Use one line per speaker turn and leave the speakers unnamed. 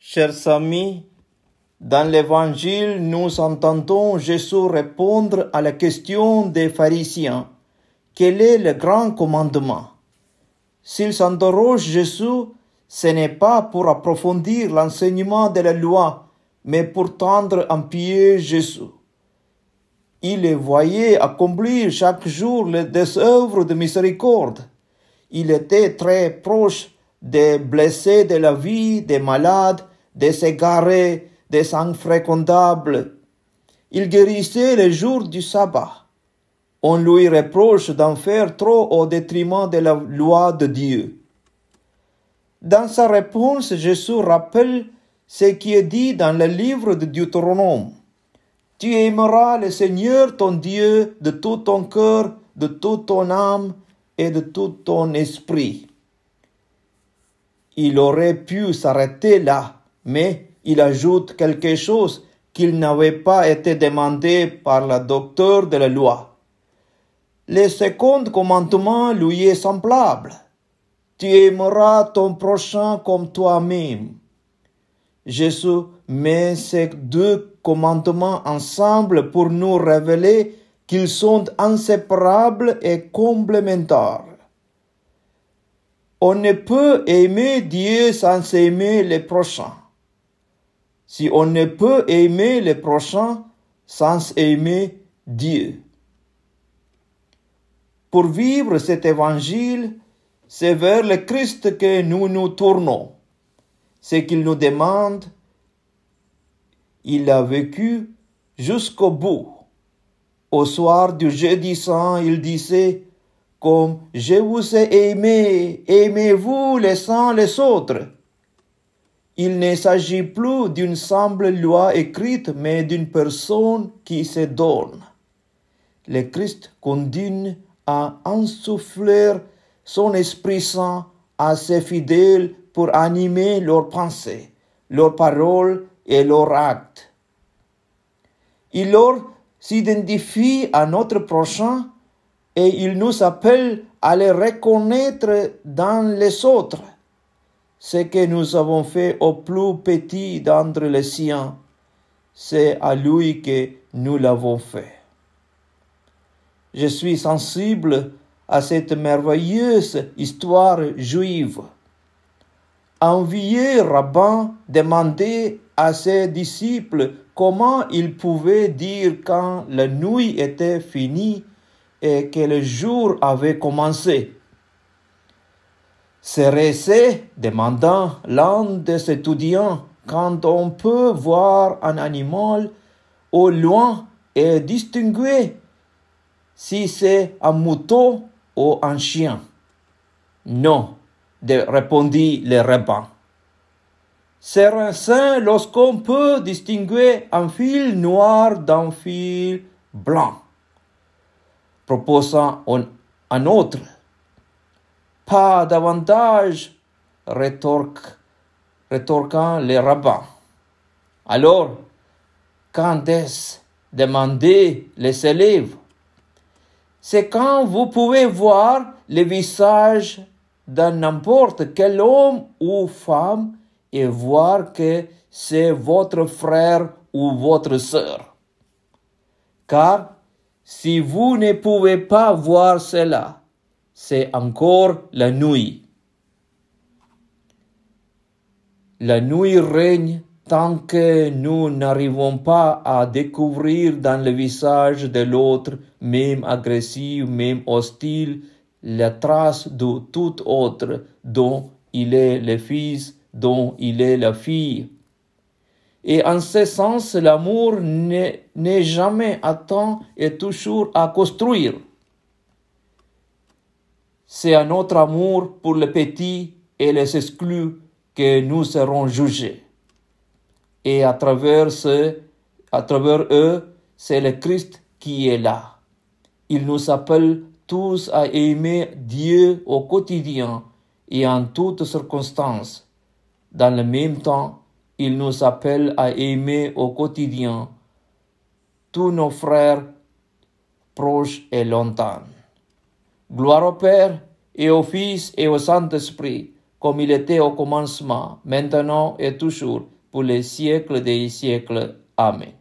Chers amis, dans l'Évangile, nous entendons Jésus répondre à la question des pharisiens. Quel est le grand commandement? S'ils s'interrogent Jésus, ce n'est pas pour approfondir l'enseignement de la loi, mais pour tendre un piège Jésus. Il les voyait accomplir chaque jour des œuvres de miséricorde. Il était très proche des blessés de la vie, des malades, des égarés, des infréquentables. Il guérissait les jours du sabbat. On lui reproche d'en faire trop au détriment de la loi de Dieu. Dans sa réponse, Jésus rappelle ce qui est dit dans le livre de Deutéronome. Tu aimeras le Seigneur ton Dieu de tout ton cœur, de toute ton âme et de tout ton esprit. Il aurait pu s'arrêter là, mais il ajoute quelque chose qui n'avait pas été demandé par le docteur de la loi. Le second commandement lui est semblable. Tu aimeras ton prochain comme toi-même. Jésus met ces deux commandements ensemble pour nous révéler qu'ils sont inséparables et complémentaires. On ne peut aimer Dieu sans aimer les prochains. Si on ne peut aimer les prochains sans aimer Dieu. Pour vivre cet évangile, c'est vers le Christ que nous nous tournons. Ce qu'il nous demande, il a vécu jusqu'au bout. Au soir du jeudi saint, il disait, comme je vous ai aimé, aimez-vous les uns les autres. Il ne s'agit plus d'une simple loi écrite, mais d'une personne qui se donne. Le Christ continue à insuffler son Esprit Saint à ses fidèles pour animer leurs pensées, leurs paroles et leurs actes. Il leur s'identifie à notre prochain et il nous appelle à les reconnaître dans les autres. Ce que nous avons fait au plus petit d'entre les siens, c'est à lui que nous l'avons fait. Je suis sensible à cette merveilleuse histoire juive. Un vieux rabbin demandait à ses disciples comment ils pouvaient dire quand la nuit était finie et que le jour avait commencé. Serait-ce, demanda l'un des étudiants, quand on peut voir un animal au loin et distinguer si c'est un mouton ou un chien? Non, répondit le rabbin. Serait-ce lorsqu'on peut distinguer un fil noir d'un fil blanc? Proposa un autre. Pas davantage, rétorqua le rabbin. Alors, quand est-ce? Demandaient les élèves. C'est quand vous pouvez voir le visage de n'importe quel homme ou femme et voir que c'est votre frère ou votre sœur. Car si vous ne pouvez pas voir cela, c'est encore la nuit. La nuit règne tant que nous n'arrivons pas à découvrir dans le visage de l'autre, même agressif, même hostile, la trace de tout autre dont il est le fils, dont il est la fille. Et en ce sens, l'amour n'est jamais à temps et toujours à construire. C'est à notre amour pour les petits et les exclus que nous serons jugés. Et à travers eux, c'est le Christ qui est là. Il nous appelle tous à aimer Dieu au quotidien et en toutes circonstances. Dans le même temps, il nous appelle à aimer au quotidien tous nos frères proches et lointains. Gloire au Père et au Fils et au Saint-Esprit, comme il était au commencement, maintenant et toujours, pour les siècles des siècles. Amen.